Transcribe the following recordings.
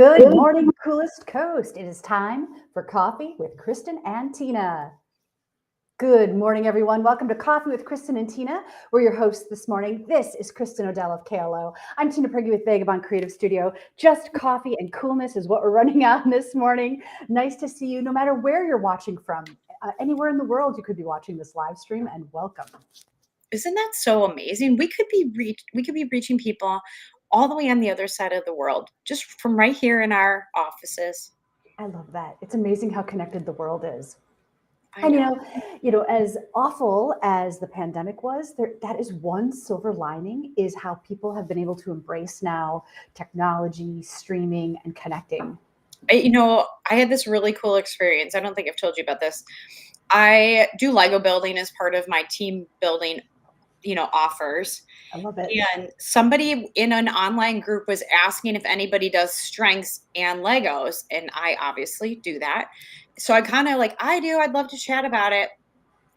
Good morning, coolest coast. It is time for Coffee with Kristin and Tina. Good morning, everyone. Welcome to Coffee with Kristin and Tina. We're your hosts this morning. This is Kristin Odell of KLO. I'm Tina Prigge with Vagabond Creative Studio. Just coffee and coolness is what we're running on this morning. Nice to see you, no matter where you're watching from. Anywhere in the world, you could be watching this live stream, and welcome. Isn't that so amazing? We could be reaching people all the way on the other side of the world, just from right here in our offices. I love that. It's amazing how connected the world is. I And know. as awful as the pandemic was, that is one silver lining, is how people have been able to embrace now technology, streaming, and connecting. I had this really cool experience. I don't think I've told you about this. I do Lego building as part of my team building, offers. I love it. And somebody in an online group was asking if anybody does strengths and Legos, and I obviously do that. So I kind of I'd love to chat about it.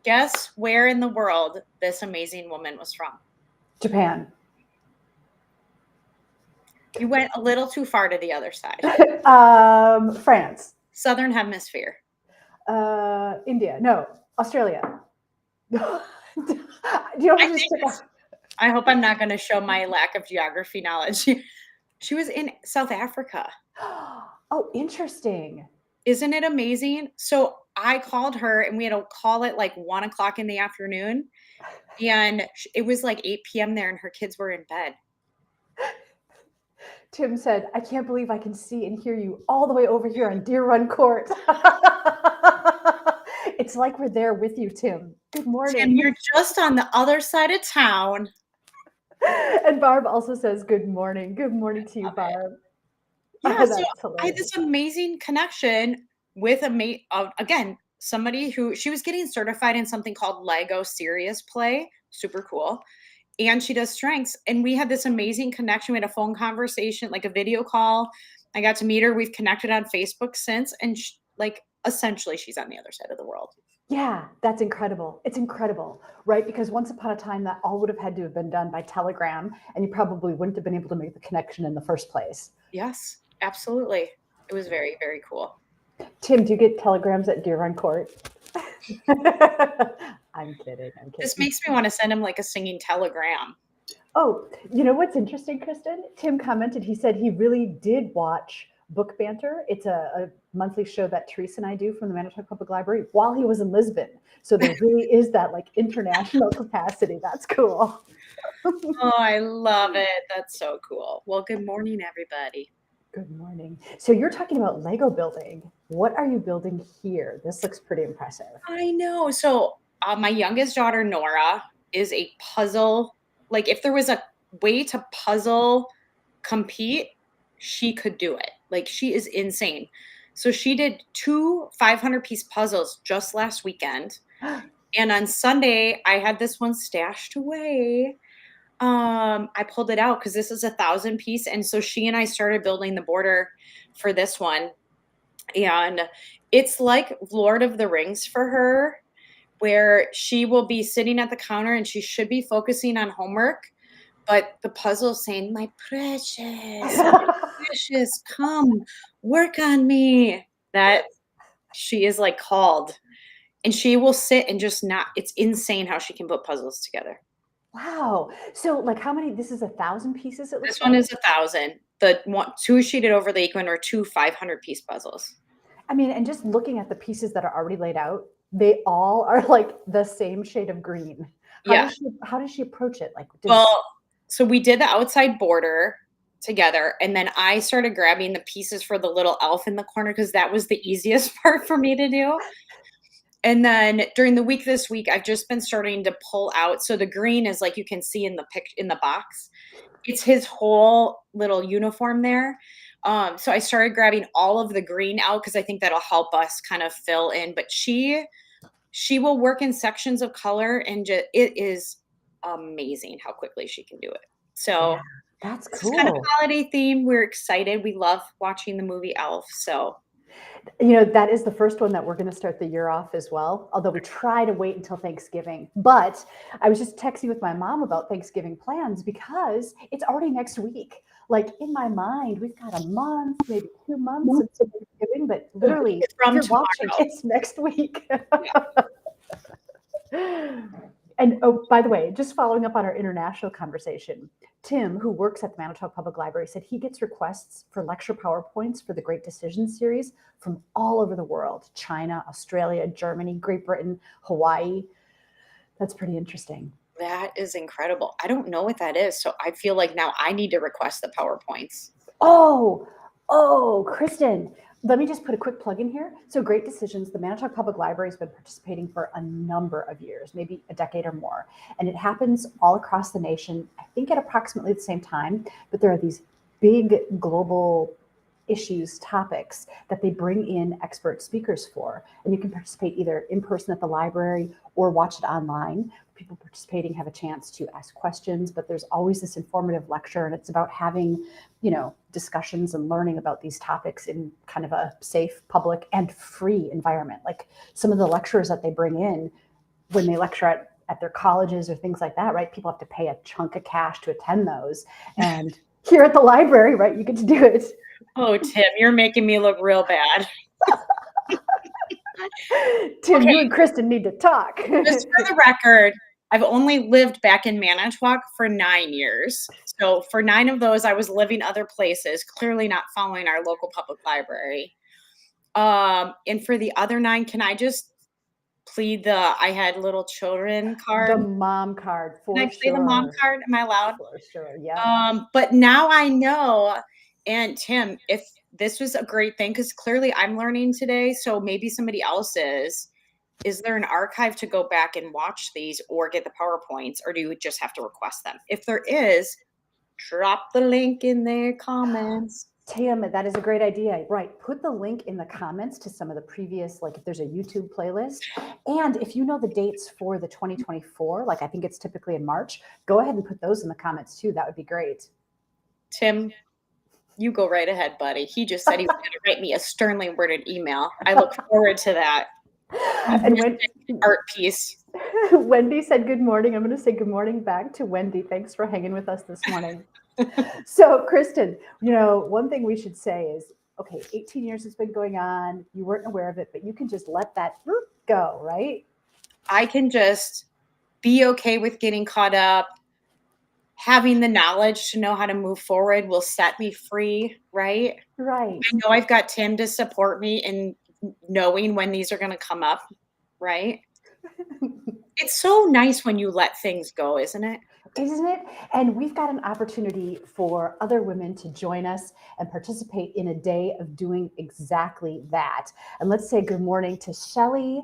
Guess where in the world this amazing woman was from? Japan. You went a little too far to the other side. France. Southern hemisphere. India. No, Australia. I hope I'm not going to show my lack of geography knowledge. She was in South Africa. Oh, interesting. Isn't it amazing? So I called her and we had a call at 1 o'clock in the afternoon. And it was 8 p.m. there and her kids were in bed. Tim said, I can't believe I can see and hear you all the way over here on Deer Run Court. It's like we're there with you, Tim. Good morning. Tim, you're just on the other side of town. And Barb also says, good morning. Good morning to you, Barb. Yeah, so I had this amazing connection with somebody who, she was getting certified in something called Lego Serious Play. Super cool. And she does strengths. And we had this amazing connection. We had a phone conversation, like a video call. I got to meet her. We've connected on Facebook since. And essentially she's on the other side of the world. Yeah, that's incredible. It's incredible, right? Because once upon a time, that all would have had to have been done by telegram, and you probably wouldn't have been able to make the connection in the first place. Yes, absolutely. It was very, very cool. Tim, do you get telegrams at Deer Run Court? I'm kidding. This makes me want to send him a singing telegram. Oh, you know what's interesting, Kristin? Tim commented, he said he really did watch Book Banter. It's a monthly show that Teresa and I do from the Manitowoc Public Library while he was in Lisbon. So there really is that international capacity. That's cool. Oh, I love it. That's so cool. Well, good morning, everybody. Good morning. So you're talking about Lego building. What are you building here? This looks pretty impressive. I know. So my youngest daughter, Nora, is a puzzle. If there was a way to puzzle compete, she could do it. She is insane. So she did 2 500-piece puzzles just last weekend. And on Sunday, I had this one stashed away. I pulled it out because this is 1,000-piece. And so she and I started building the border for this one. And it's like Lord of the Rings for her, where she will be sitting at the counter and she should be focusing on homework. But the puzzle is saying, my precious, come work on me. That she is called. And she will sit and just it's insane how she can put puzzles together. Wow. So how many, this is 1,000 pieces? This one is 1,000. The 2 she did over the weekend are 2 500-piece puzzles. I mean, and just looking at the pieces that are already laid out, they all are the same shade of green. How does she approach it? So we did the outside border together, and then I started grabbing the pieces for the little elf in the corner because that was the easiest part for me to do. And then during the week this week, I've just been starting to pull out. So the green is you can see in the box. It's his whole little uniform there. So I started grabbing all of the green out because I think that'll help us kind of fill in. But she will work in sections of color, and it is amazing how quickly she can do it. So that's cool. It's kind of holiday theme. We're excited. We love watching the movie Elf. So That is the first one that we're going to start the year off as well, although we try to wait until Thanksgiving. But I was just texting with my mom about Thanksgiving plans because it's already next week. Like in my mind, we've got a month, maybe 2 months until Thanksgiving, but literally, It's if from you're tomorrow. watching, it's next week. Yeah. And oh, by the way, just following up on our international conversation, Tim, who works at the Manitowoc Public Library, said he gets requests for lecture PowerPoints for the Great Decisions series from all over the world: China, Australia, Germany, Great Britain, Hawaii. That's pretty interesting. That is incredible. I don't know what that is. So I feel like now I need to request the PowerPoints. Oh, Kristin, let me just put a quick plug in here. So Great Decisions, the Manitowoc Public Library has been participating for a number of years, maybe a decade or more. And it happens all across the nation, I think at approximately the same time, but there are these big global issues, topics that they bring in expert speakers for. And you can participate either in person at the library or watch it online. People participating have a chance to ask questions, but there's always this informative lecture, and it's about having, discussions and learning about these topics in kind of a safe, public, and free environment. Like some of the lecturers that they bring in when they lecture at their colleges or things like that, right? People have to pay a chunk of cash to attend those. And here at the library, right, you get to do it. Oh, Tim, you're making me look real bad. Tim, Okay. you and Kristin need to talk. Just for the record, I've only lived back in Manitowoc for 9 years. So for 9 of those, I was living other places, clearly not following our local public library. And for the other 9, can I just plead the I had little children card? The mom card, for Can I sure. play the mom card? Am I allowed? For sure, yeah. But now I know. And Tim, if this was a great thing, because clearly I'm learning today, so maybe somebody else is there an archive to go back and watch these or get the PowerPoints, or do you just have to request them? If there is, drop the link in the comments. Tim, that is a great idea. Right. Put the link in the comments to some of the previous, like if there's a YouTube playlist. And if you know the dates for the 2024, like I think it's typically in March, go ahead and put those in the comments too. That would be great. Tim, you go right ahead, buddy. He just said he was going to write me a sternly worded email. I look forward to that. And when art piece. Wendy said good morning, I'm going to say good morning back to Wendy. Thanks for hanging with us this morning. So, Kristin, one thing we should say is, okay, 18 years has been going on. You weren't aware of it, but you can just let that go, right? I can just be okay with getting caught up. Having the knowledge to know how to move forward will set me free, right? Right. I know I've got Tim to support me in knowing when these are going to come up, right? It's so nice when you let things go, isn't it? Isn't it? And we've got an opportunity for other women to join us and participate in a day of doing exactly that. And let's say good morning to Shelly.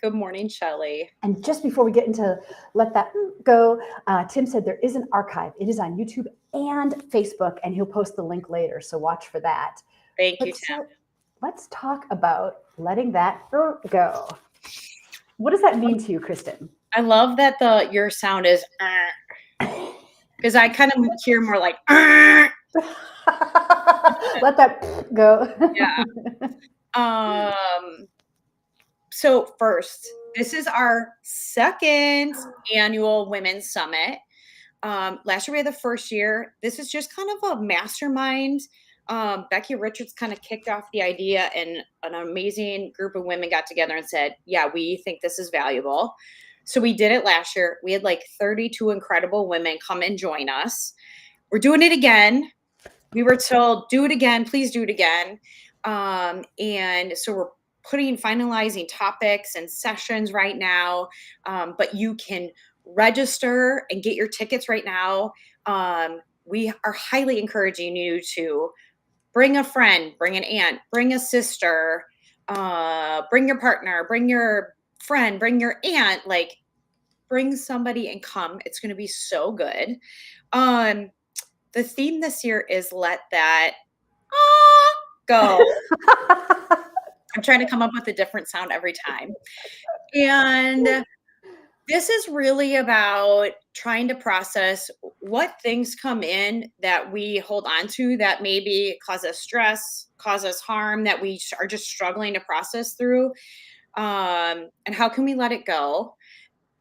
Good morning, Shelly. And just before we get into let that go, Tim said there is an archive. It is on YouTube and Facebook, and he'll post the link later. So watch for that. Thank you, Tim. Let's talk about letting that go. What does that mean to you, Kristin? I love that your sound is because I kind of hear more like let that go. Yeah. So first, this is our second annual Women's Summit. Last year we had the first year. This is just kind of a mastermind. Becky Richards kind of kicked off the idea, and an amazing group of women got together and said, yeah, we think this is valuable. So we did it last year. We had like 32 incredible women come and join us. We're doing it again. We were told, do it again, please do it again. And so we're finalizing topics and sessions right now. But you can register and get your tickets right now. We are highly encouraging you to bring a friend, bring an aunt, bring a sister, bring your partner, bring your friend, bring your aunt, like bring somebody and come. It's going to be so good. The theme this year is let that go. I'm trying to come up with a different sound every time. And This is really about trying to process what things come in that we hold on to that maybe cause us stress, cause us harm, that we are just struggling to process through. And how can we let it go,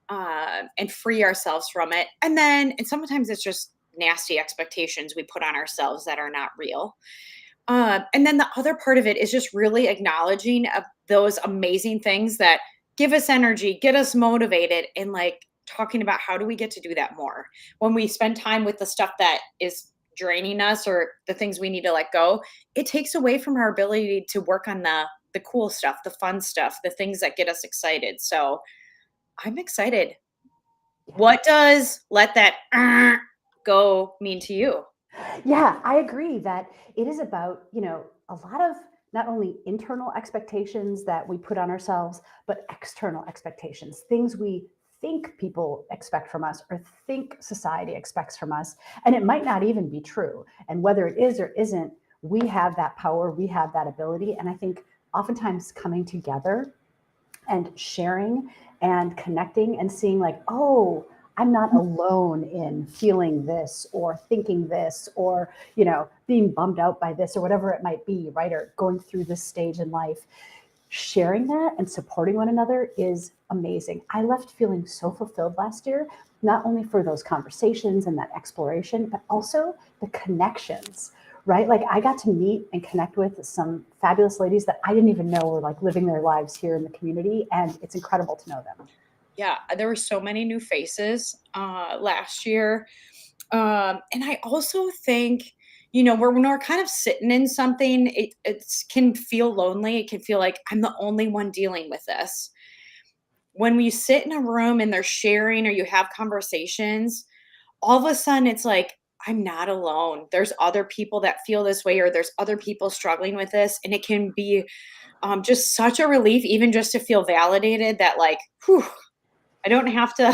and free ourselves from it? And sometimes it's just nasty expectations we put on ourselves that are not real. And then the other part of it is just really acknowledging of those amazing things that give us energy, get us motivated, and like talking about how do we get to do that more when we spend time with the stuff that is draining us or the things we need to let go. It takes away from our ability to work on the cool stuff, the fun stuff, the things that get us excited. So I'm excited. What does let that go mean to you? Yeah, I agree that it is about, a lot of not only internal expectations that we put on ourselves, but external expectations, things we think people expect from us or think society expects from us. And it might not even be true. And whether it is or isn't, we have that power, we have that ability. And I think oftentimes coming together and sharing and connecting and seeing like, oh, I'm not alone in feeling this or thinking this or, being bummed out by this or whatever it might be, right? Or going through this stage in life. Sharing that and supporting one another is amazing. I left feeling so fulfilled last year, not only for those conversations and that exploration, but also the connections, right? Like I got to meet and connect with some fabulous ladies that I didn't even know were like living their lives here in the community. And it's incredible to know them. Yeah, there were so many new faces last year. And I also think, when we're kind of sitting in something, it can feel lonely. It can feel like I'm the only one dealing with this. When we sit in a room and they're sharing or you have conversations, all of a sudden it's like, I'm not alone. There's other people that feel this way, or there's other people struggling with this. And it can be just such a relief, even just to feel validated that, like, whew, I don't have to,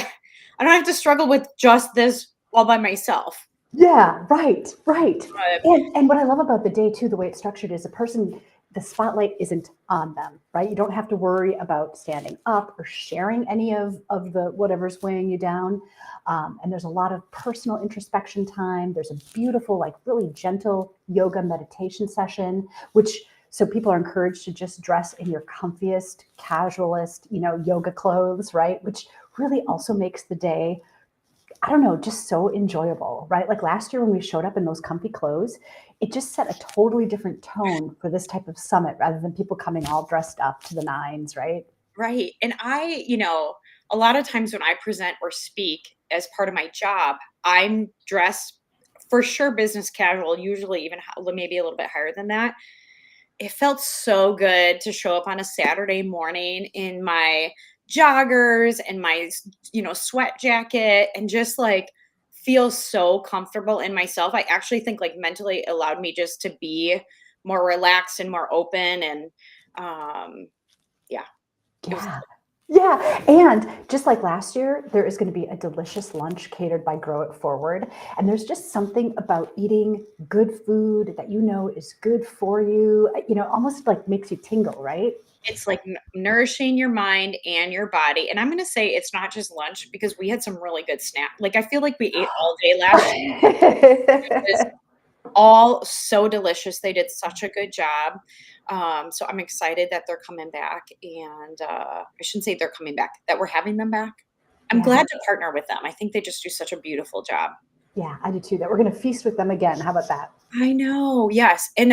I don't have to struggle with just this all by myself. Yeah, right, right. Uh, And what I love about the day too, the way it's structured is the spotlight isn't on them, right? You don't have to worry about standing up or sharing any of the whatever's weighing you down. And there's a lot of personal introspection time. There's a beautiful, like really gentle yoga meditation session, which so people are encouraged to just dress in your comfiest, casualist, yoga clothes, right? Which really also makes the day, I don't know, just so enjoyable, right? Like last year when we showed up in those comfy clothes, it just set a totally different tone for this type of summit rather than people coming all dressed up to the nines, right? right. And a lot of times when I present or speak as part of my job, I'm dressed for sure business casual, usually even maybe a little bit higher than that. It felt so good to show up on a Saturday morning in my joggers and my, sweat jacket and just like feel so comfortable in myself. I actually think like mentally allowed me just to be more relaxed and more open. And yeah, it was Yeah. Yeah. And just like last year, there is going to be a delicious lunch catered by Grow It Forward. And there's just something about eating good food that is good for you, almost like makes you tingle, right? it's like nourishing your mind and your body. And I'm going to say it's not just lunch because we had some really good snack. Like I feel like we ate all day last year. It was all so delicious. They did such a good job. So I'm excited that they're coming back. And I shouldn't say they're coming back, that we're having them back. I'm Yeah. glad to partner with them. I think they just do such a beautiful job. Yeah, I do too. That we're going to feast with them again. How about that? I know, yes, and,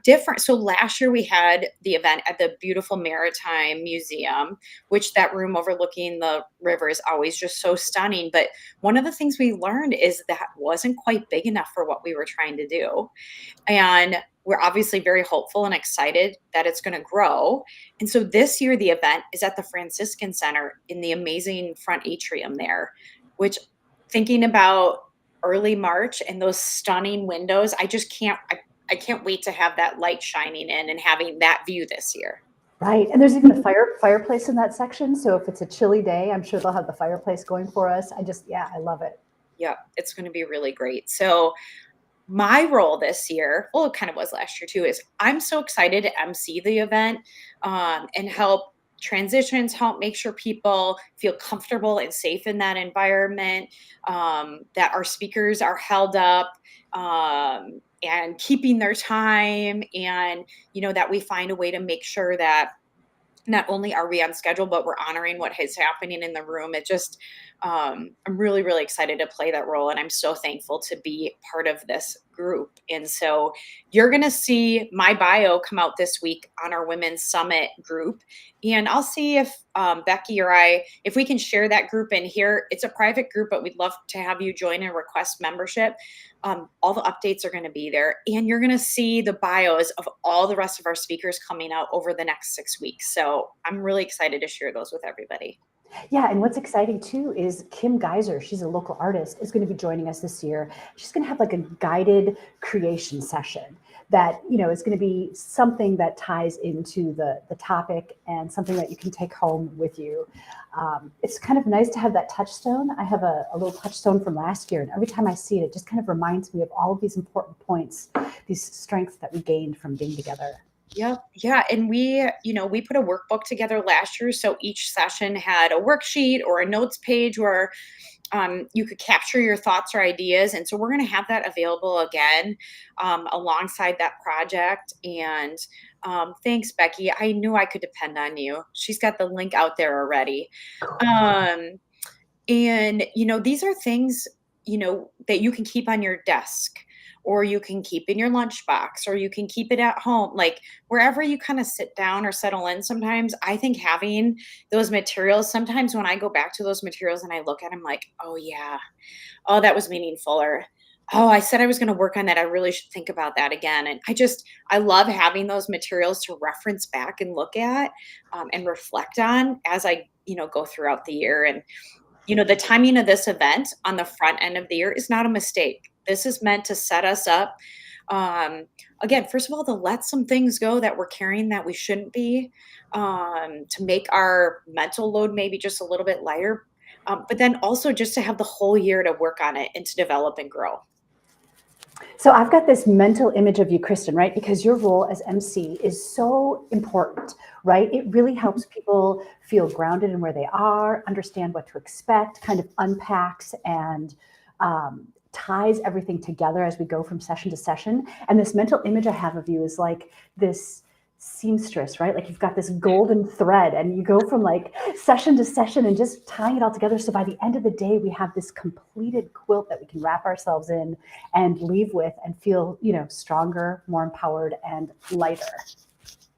different so last year we had the event at the beautiful Maritime Museum, which that room overlooking the river is always just so stunning, but one of the things we learned is that wasn't quite big enough for what we were trying to do, and we're obviously very hopeful and excited that it's gonna grow, and so this year, the event is at the Franciscan Center in the amazing front atrium there, which thinking about early March and those stunning windows, I just I can't wait to have that light shining in and having that view this year. Right. And there's even a fireplace in that section. So if it's a chilly day, I'm sure they'll have the fireplace going for us. Yeah, I love it. Yeah, it's gonna be really great. So my role this year, well, it kind of was last year too, is I'm so excited to MC the event, and help transitions, help make sure people feel comfortable and safe in that environment, that our speakers are held up, and keeping their time, and that we find a way to make sure that not only are we on schedule, but we're honoring what is happening in the room. It just, I'm really, really excited to play that role. And I'm so thankful to be part of this group. And so you're going to see my bio come out this week on our Women's Summit group. And I'll see if Becky or I, if we can share that group in here. It's a private group, but we'd love to have you join and request membership. All the updates are going to be there, and you're going to see the bios of all the rest of our speakers coming out over the next 6 weeks. So I'm really excited to share those with everybody. Yeah, and what's exciting too is Kim Geyser, she's a local artist, is going to be joining us this year. She's going to have like a guided creation session that, is going to be something that ties into the topic and something that you can take home with you. It's kind of nice to have that touchstone. I have a little touchstone from last year, and every time I see it, it just kind of reminds me of all of these important points, these strengths that we gained from being together. Yep. Yeah. And we put a workbook together last year. So each session had a worksheet or a notes page where you could capture your thoughts or ideas. And so we're going to have that available again alongside that project. And thanks, Becky. I knew I could depend on you. She's got the link out there already. And, these are things, that you can keep on your desk, or you can keep in your lunchbox, or you can keep it at home, like wherever you kind of sit down or settle in. Sometimes I think having those materials, sometimes when I go back to those materials and I look at them like, oh yeah, oh, that was meaningful, or oh, I said I was going to work on that. I really should think about that again. And I love having those materials to reference back and look at and reflect on as I, go throughout the year. And the timing of this event on the front end of the year is not a mistake. This is meant to set us up. Again, first of all, to let some things go that we're carrying that we shouldn't be, to make our mental load maybe just a little bit lighter, but then also just to have the whole year to work on it and to develop and grow. So I've got this mental image of you, Kristin, right? Because your role as MC is so important, right? It really helps people feel grounded in where they are, understand what to expect, kind of unpacks and ties everything together as we go from session to session. And this mental image I have of you is like this seamstress, right? Like you've got this golden thread and you go from like session to session and just tying it all together. So by the end of the day, we have this completed quilt that we can wrap ourselves in and leave with and feel, stronger, more empowered, and lighter.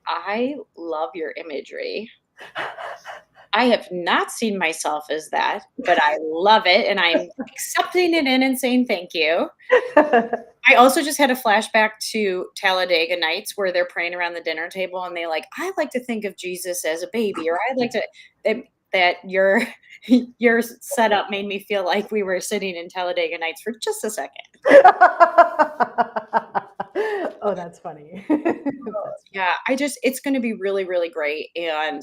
I love your imagery. I have not seen myself as that, but I love it. And I'm accepting it in and saying thank you. I also just had a flashback to Talladega Nights where they're praying around the dinner table and I like to think of Jesus as a baby, or I'd like to, that your setup made me feel like we were sitting in Talladega Nights for just a second. Oh, that's funny. Yeah, it's going to be really, really great. And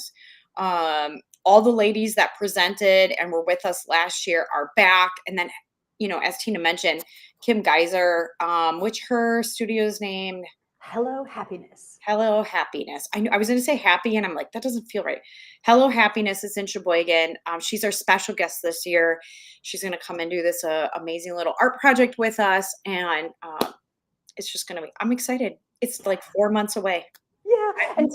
all the ladies that presented and were with us last year are back. And then, as Tina mentioned, Kim Geyser, which her studio's named Hello Happiness. Hello Happiness. I knew I was going to say happy, and I'm like, that doesn't feel right. Hello Happiness is in Sheboygan. She's our special guest this year. She's going to come and do this amazing little art project with us, and it's just going to be. I'm excited. It's like 4 months away. Yeah, and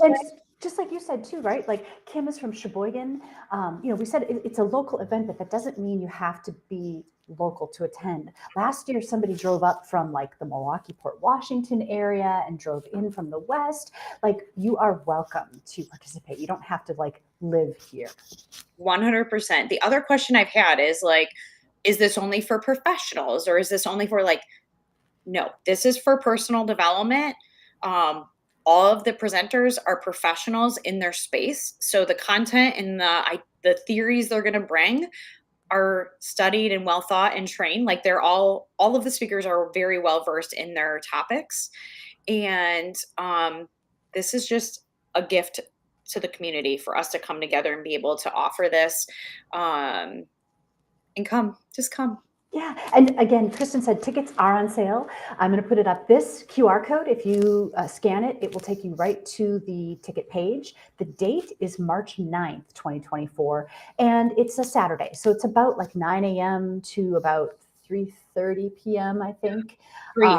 just like you said too, right? Like Kim is from Sheboygan. We said it's a local event, but that doesn't mean you have to be local to attend. Last year, somebody drove up from like the Milwaukee, Port Washington area and drove in from the West. Like you are welcome to participate. You don't have to like live here. 100%. The other question I've had is like, is this only for professionals, or is this only for no, this is for personal development. All of the presenters are professionals in their space. So the content and the theories they're going to bring are studied and well thought and trained. Like all of the speakers are very well versed in their topics. And this is just a gift to the community for us to come together and be able to offer this. And just come. Yeah. And again, Kristin said tickets are on sale. I'm going to put it up. This QR code, if you scan it, it will take you right to the ticket page. The date is March 9th, 2024. And it's a Saturday. So it's about like 9 a.m. to about 3:30 p.m., I think. Free.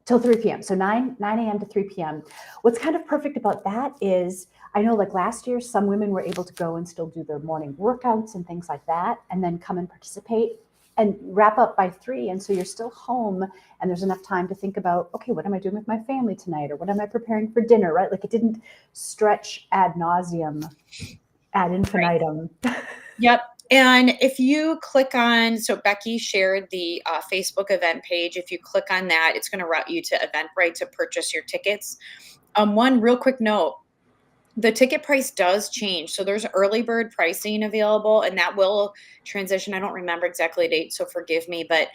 Till 3 p.m. So 9 a.m. to 3 p.m. What's kind of perfect about that is I know like last year, some women were able to go and still do their morning workouts and things like that, and then come and participate and wrap up by 3. And so you're still home and there's enough time to think about, okay, what am I doing with my family tonight? Or what am I preparing for dinner, right? Like it didn't stretch ad nauseum, ad infinitum. Right. Yep. And if you click on, so Becky shared the Facebook event page. If you click on that, it's going to route you to Eventbrite to purchase your tickets. One real quick note, the ticket price does change. So there's early bird pricing available, and that will transition. I don't remember exactly the date, so forgive me, but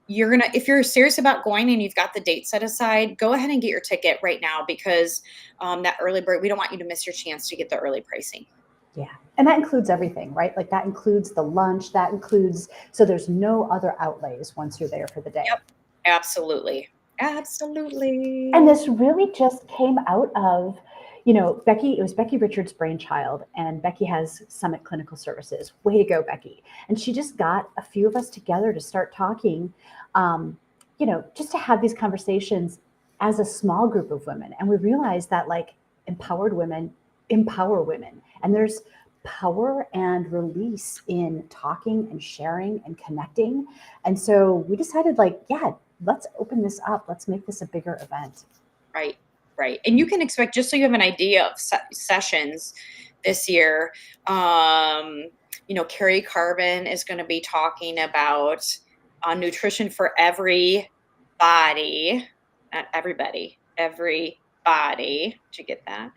if you're serious about going and you've got the date set aside, go ahead and get your ticket right now, because that early bird, we don't want you to miss your chance to get the early pricing. Yeah. And that includes everything, right? Like that includes the lunch, that includes, so there's no other outlays once you're there for the day. Yep. Absolutely. Absolutely. And this really just came out of, it was Becky Richards' brainchild, and Becky has Summit Clinical Services. Way to go, Becky. And she just got a few of us together to start talking, just to have these conversations as a small group of women. And we realized that like empowered women empower women. And there's power and release in talking and sharing and connecting. And so we decided let's open this up. Let's make this a bigger event. Right. Right. And you can expect, just so you have an idea of sessions this year, Carrie Carbon is going to be talking about nutrition for everybody, not everybody, everybody. Did you get that?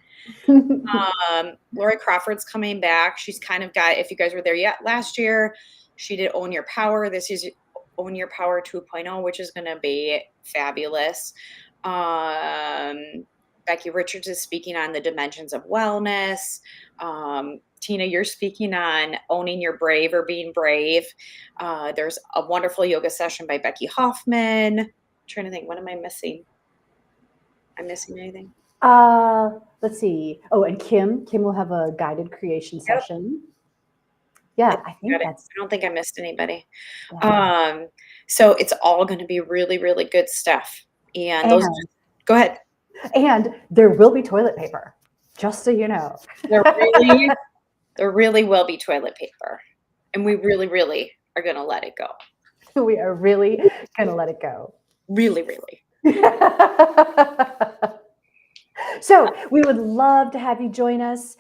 Lori Crawford's coming back. She's kind of got, if you guys were there yet last year, she did Own Your Power. This is Own Your Power 2.0, which is going to be fabulous. Becky Richards is speaking on the dimensions of wellness. Tina, you're speaking on owning your brave or being brave. There's a wonderful yoga session by Becky Hoffman. I'm trying to think, what am I missing? I'm missing anything? Let's see. Oh, and Kim will have a guided creation session. Yeah, I don't think I missed anybody. Yeah. So it's all going to be really, really good stuff. And those, go ahead. And there will be toilet paper, just so you know. There really will be toilet paper. And we really, really are going to let it go. We are really going to let it go. Really, really. So we would love to have you join us.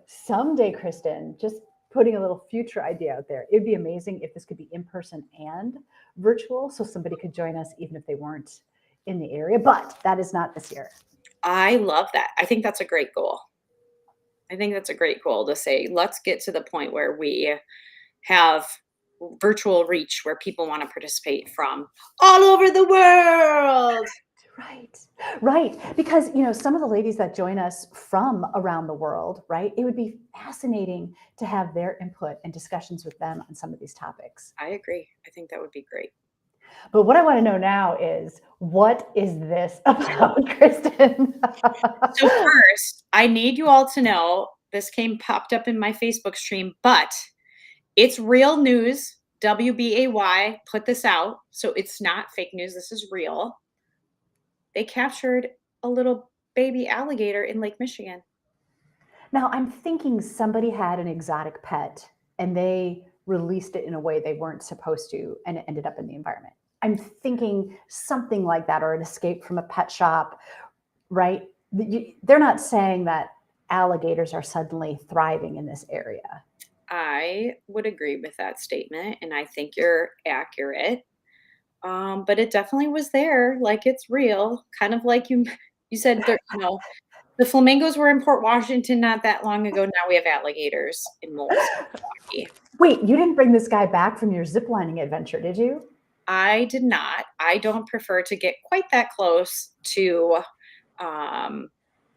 Someday, Kristin, just putting a little future idea out there. It'd be amazing if this could be in person and virtual, so somebody could join us even if they weren't in the area, but that is not this year. I love that. I think that's a great goal. To say, let's get to the point where we have virtual reach, where people want to participate from all over the world. Right. Because, some of the ladies that join us from around the world, right, it would be fascinating to have their input and discussions with them on some of these topics. I agree. I think that would be great. But what I want to know now is, what is this about, Kristin? So first, I need you all to know, this popped up in my Facebook stream, but it's real news. WBAY put this out. So it's not fake news. This is real. They captured a little baby alligator in Lake Michigan. Now, I'm thinking somebody had an exotic pet and they released it in a way they weren't supposed to, and it ended up in the environment. I'm thinking something like that, or an escape from a pet shop, right? They're not saying that alligators are suddenly thriving in this area. I would agree with that statement, and I think you're accurate. But it definitely was there, like it's real. Kind of like you said, the flamingos were in Port Washington not that long ago. Now we have alligators in Milwaukee. Wait, you didn't bring this guy back from your ziplining adventure, did you? I did not. I don't prefer to get quite that close to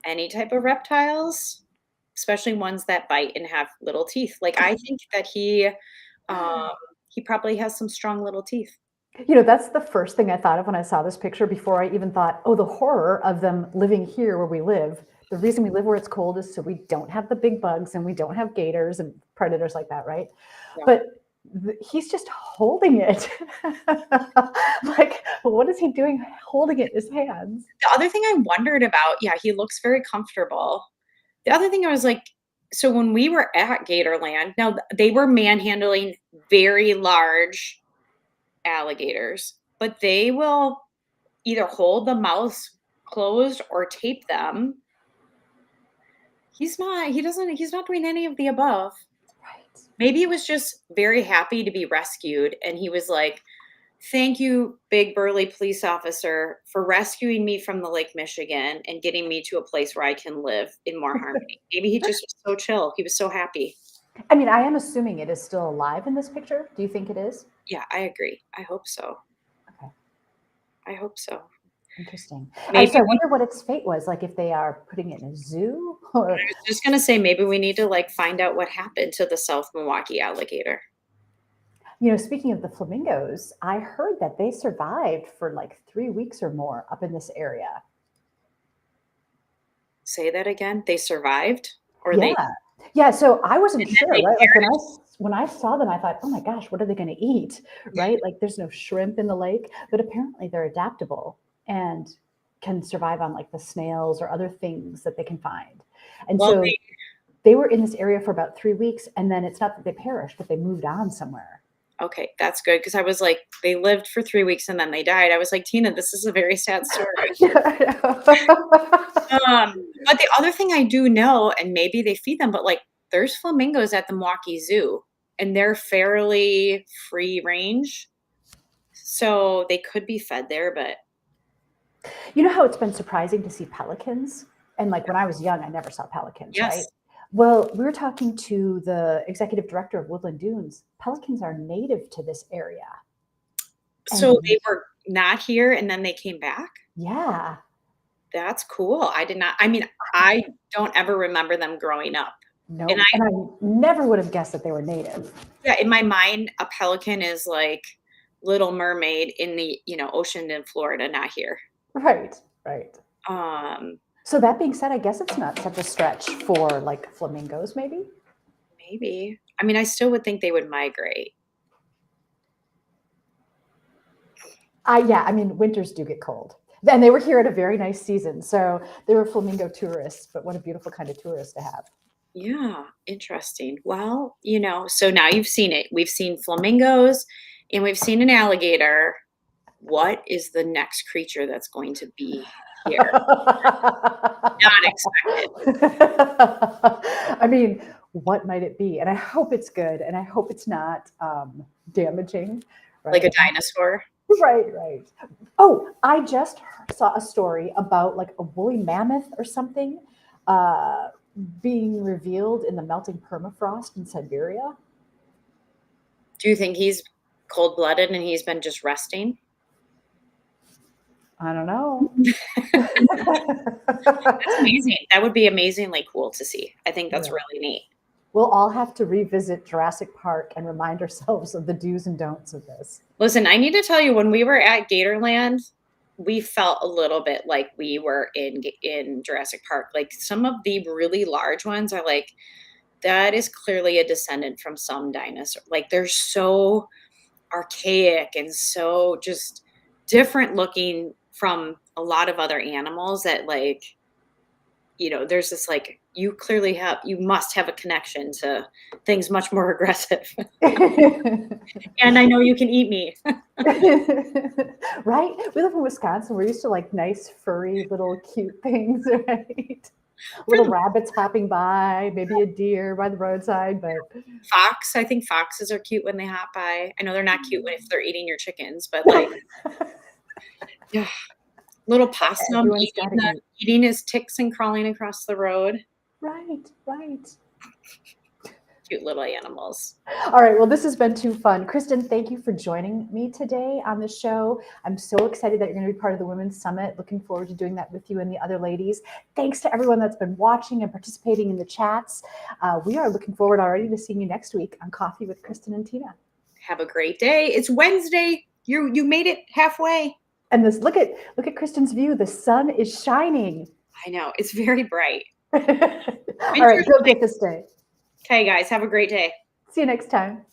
any type of reptiles, especially ones that bite and have little teeth. Like, I think that he he probably has some strong little teeth. That's the first thing I thought of when I saw this picture before I even thought, oh, the horror of them living here where we live. The reason we live where it's cold is so we don't have the big bugs and we don't have gators and predators like that, right? Yeah. But he's just holding it. Like, what is he doing holding it in his hands? The other thing I wondered about, yeah, he looks very comfortable. The other thing I was like, so when we were at Gatorland, now they were manhandling very large alligators, but they will either hold the mouths closed or tape them. He's not doing any of the above. Right. Maybe he was just very happy to be rescued. And he was like, thank you, big burly police officer, for rescuing me from the Lake Michigan and getting me to a place where I can live in more harmony. Maybe he just was so chill. He was so happy. I mean, I am assuming it is still alive in this picture. Do you think it is? Yeah, I agree. I hope so. Okay. I hope so. Interesting. Maybe So I wonder what its fate was, like if they are putting it in a zoo or. I was just gonna say maybe we need to like find out what happened to the South Milwaukee alligator. Speaking of the flamingos, I heard that they survived for like 3 weeks or more up in this area. Say that again. They survived, or Yeah. Yeah. So I wasn't And then sure, they right? Like when I saw them, I thought, oh my gosh, what are they going to eat? Right? Like there's no shrimp in the lake, but apparently they're adaptable and can survive on like the snails or other things that they can find. And well, so they were in this area for about 3 weeks, and then it's not that they perished, but they moved on somewhere. okay, that's good because I was like, they lived for 3 weeks and then they died. I was like, Tina, this is a very sad story. But the other thing I do know, and maybe they feed them, but like there's flamingos at the Milwaukee Zoo and they're fairly free range. So they could be fed there, but You know how it's been surprising to see pelicans? And like when I was young, I never saw pelicans, yes. right? Well, we were talking to the executive director of Woodland Dunes. Pelicans are native to this area. So they were not here and then they came back? Yeah. That's cool. I don't ever remember them growing up. No, and I never would have guessed that they were native. Yeah, in my mind, a pelican is like Little Mermaid in the, ocean in Florida, not here. Right. So that being said, I guess it's not such a stretch for like flamingos, maybe? Maybe. I mean, I still would think they would migrate. Yeah, I mean, winters do get cold. And they were here at a very nice season. So they were flamingo tourists, but what a beautiful kind of tourist to have. Yeah, interesting. Well, so now you've seen it. We've seen flamingos and we've seen an alligator. What is the next creature that's going to be here? Not expected. I mean, what might it be? And I hope it's good. And I hope it's not damaging. Right? Like a dinosaur. Right. Oh, I just saw a story about like a woolly mammoth or something being revealed in the melting permafrost in Siberia. Do you think he's cold-blooded and he's been just resting? I don't know. That's amazing. That would be amazingly cool to see. I think that's really neat. We'll all have to revisit Jurassic Park and remind ourselves of the do's and don'ts of this. Listen, I need to tell you, when we were at Gatorland, we felt a little bit like we were in Jurassic Park. Like some of the really large ones are like, that is clearly a descendant from some dinosaur. Like they're so archaic and so just different looking from a lot of other animals that like, there's this like, you must have a connection to things much more aggressive. And I know you can eat me. Right? We live in Wisconsin. We're used to like nice, furry, little cute things, right? Little rabbits hopping by, maybe a deer by the roadside, but I think foxes are cute when they hop by. I know they're not cute if they're eating your chickens, but like, yeah. Little possum eating his ticks and crawling across the road. Right. Cute little animals. All right. Well, this has been too fun. Kristin, thank you for joining me today on the show. I'm so excited that you're going to be part of the Women's Summit. Looking forward to doing that with you and the other ladies. Thanks to everyone that's been watching and participating in the chats. We are looking forward already to seeing you next week on Coffee with Kristin and Tina. Have a great day. It's Wednesday. You made it halfway. And this, look at Kristin's view. The sun is shining. I know. It's very bright. All right, go get this day. Okay, guys. Have a great day. See you next time.